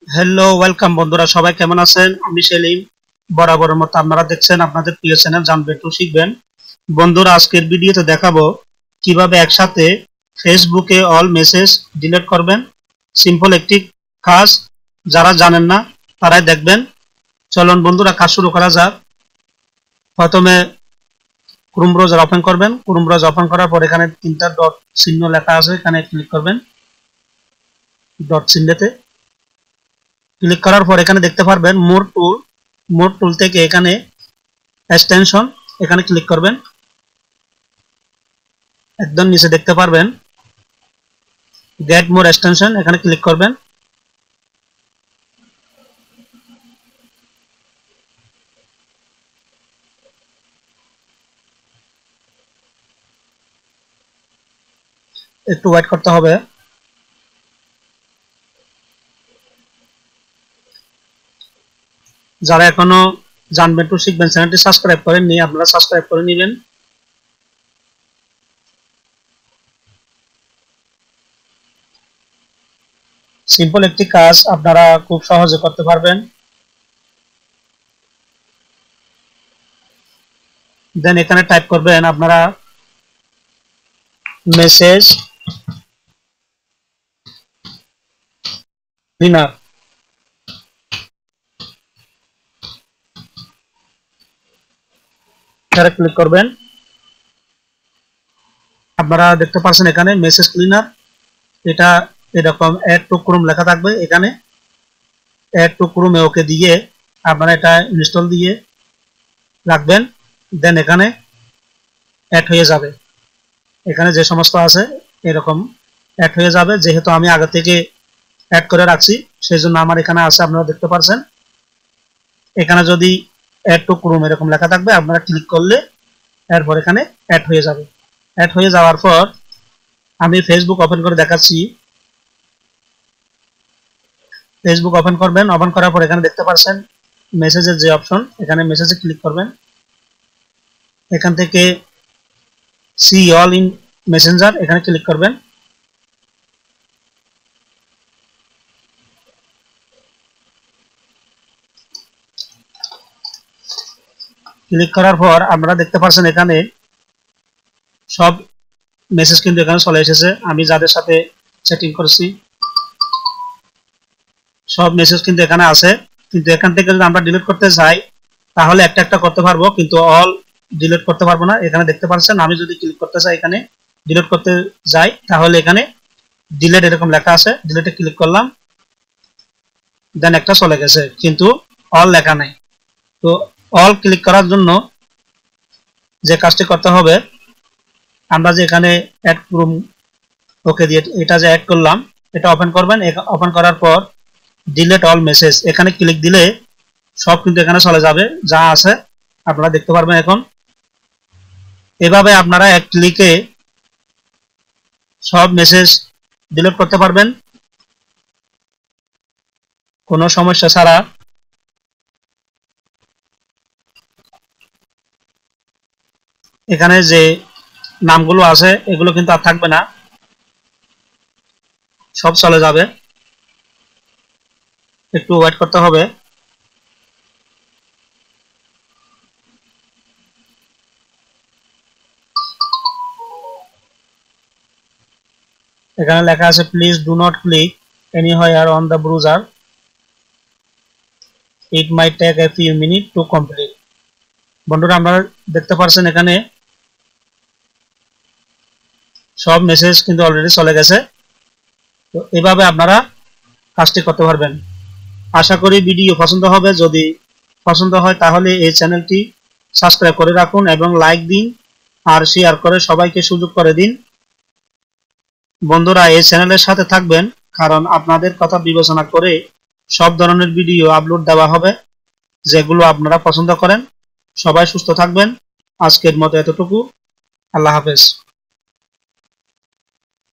Hello welcome বন্ধুরা, সবাই কেমন আছেন? আমি সেলিম। বরাবরের মতো আপনারা দেখছেন আপনাদের প্রিয় চ্যানেল জানবেন টু শিখবেন। বন্ধুরা, আজকের ভিডিওতে দেখাবো কিভাবে একসাথে ফেসবুকে অল মেসেজ ডিলিট করবেন। সিম্পল একটি কাজ, যারা জানেন না তারাই দেখবেন। চলুন বন্ধুরা, কাজ শুরু করা যাক। প্রথমে ক্রোম ব্রাউজার ওপেন করবেন। ক্রোম ব্রাউজার ওপেন করার পর এখানে তিনটা ডট চিহ্ন লেখা আছে, এখানে ক্লিক করবেন। ডট চিহ্নতে ক্লিক করার পর এখানে দেখতে পারবেন মোর টুল থেকে এখানে এক্সটেনশন, এখানে ক্লিক করবেন। একদম নিচে দেখতে পারবেন গেট মোর এক্সটেনশন, এখানে ক্লিক করবেন। একটু ওয়েট করতে হবে। যারা এখনো জানবেন টু শিখবেন চ্যানেলটি সাবস্ক্রাইব করেননি, আপনারা সাবস্ক্রাইব করে নেবেন। সিম্পল একটি কাজ, আপনারা খুব সহজে করতে পারবেন। দেন এখানে টাইপ করবেন আপনারা মেসেজ ক্লিনার, এখানে ক্লিক করবেন। আপনারা দেখতে পাচ্ছেন এখানে মেসেজ ক্লিনার, এটা এরকম অ্যাড টু ক্রোম লেখা থাকবে। এখানে অ্যাড টু ক্রোমে ওকে দিয়ে আপনারা এটা ইনস্টল দিয়ে রাখবেন। দেন এখানে অ্যাড হয়ে যাবে। এখানে যে সমস্ত আছে এরকম অ্যাড হয়ে যাবে। যেহেতু আমি আগে থেকে অ্যাড করে রাখছি সেই জন্য আমার এখানে আছে, আপনারা দেখতে পাচ্ছেন। এখানে যদি অ্যাড টু ক্রোম এরকম লেখা থাকবে, আপনারা ক্লিক করলে এরপর এখানে অ্যাড হয়ে যাবে। অ্যাড হয়ে যাওয়ার পর আমি ফেসবুক ওপেন করে দেখাচ্ছি। ফেসবুক ওপেন করবেন। ওপেন করার পর এখানে দেখতে পাচ্ছেন মেসেজের যে অপশন, এখানে মেসেজে ক্লিক করবেন। এখান থেকে সি অল ইন মেসেঞ্জার, এখানে ক্লিক করবেন। ক্লিক করার পর আপনারা দেখতে পাচ্ছেন এখানে সব মেসেজ কিন্তু এখানে চলে এসেছে। আমি যাদের সাথে চ্যাটিং করছি সব মেসেজ কিন্তু এখানে আছে। কিন্তু এখান থেকে যদি আমরা ডিলিট করতে চাই তাহলে একটা একটা করতে পারবো, কিন্তু অল ডিলিট করতে পারবো না। এখানে দেখতে পাচ্ছেন আমি যদি ক্লিক করতে চাই, এখানে ডিলিট করতে যাই, তাহলে এখানে ডিলিট এরকম লেখা আছে, ডিলিটে ক্লিক করলাম। দেন একটা চলে গেছে, কিন্তু অল লেখা নাই। তো অল ক্লিক করার জন্য যে কাজটি করতে হবে, আমরা যে এখানে অ্যাড ক্রোম ওকে দিয়ে এটা যে অ্যাড করলাম, এটা ওপেন করবেন। ওপেন করার পর ডিলিট অল মেসেজ, এখানে ক্লিক দিলে সব কিন্তু এখানে চলে যাবে যা আছে, আপনারা দেখতে পারবেন এখন। এভাবে আপনারা এক ক্লিকে সব মেসেজ ডিলিট করতে পারবেন কোনো সমস্যা ছাড়া। এখানে যে নামগুলো আছে এগুলো কিন্তু আর থাকবে না, সব চলে যাবে। একটু ওয়েট করতে হবে। এখানে লেখা আছে please do not click anywhere on the browser, it might take a few minute to complete. বন্ধুরা, আপনারা দেখতে পাচ্ছেন এখানে সব মেসেজ কিন্তু অলরেডি চলে গেছে। তো এভাবে আপনারা কাজটি করতে পারবেন। আশা করি ভিডিও পছন্দ হবে। যদি পছন্দ হয় তাহলে এই চ্যানেলটি সাবস্ক্রাইব করে রাখুন এবং লাইক দিন আর শেয়ার করে সবাইকে সুযোগ করে দিন। বন্ধুরা, এই চ্যানেলের সাথে থাকবেন, কারণ আপনাদের কথা বিবেচনা করে সব ধরনের ভিডিও আপলোড দেওয়া হবে যেগুলো আপনারা পছন্দ করেন। সবাই সুস্থ থাকবেন। আজকের মতো এতটুকু। আল্লাহ হাফেজ।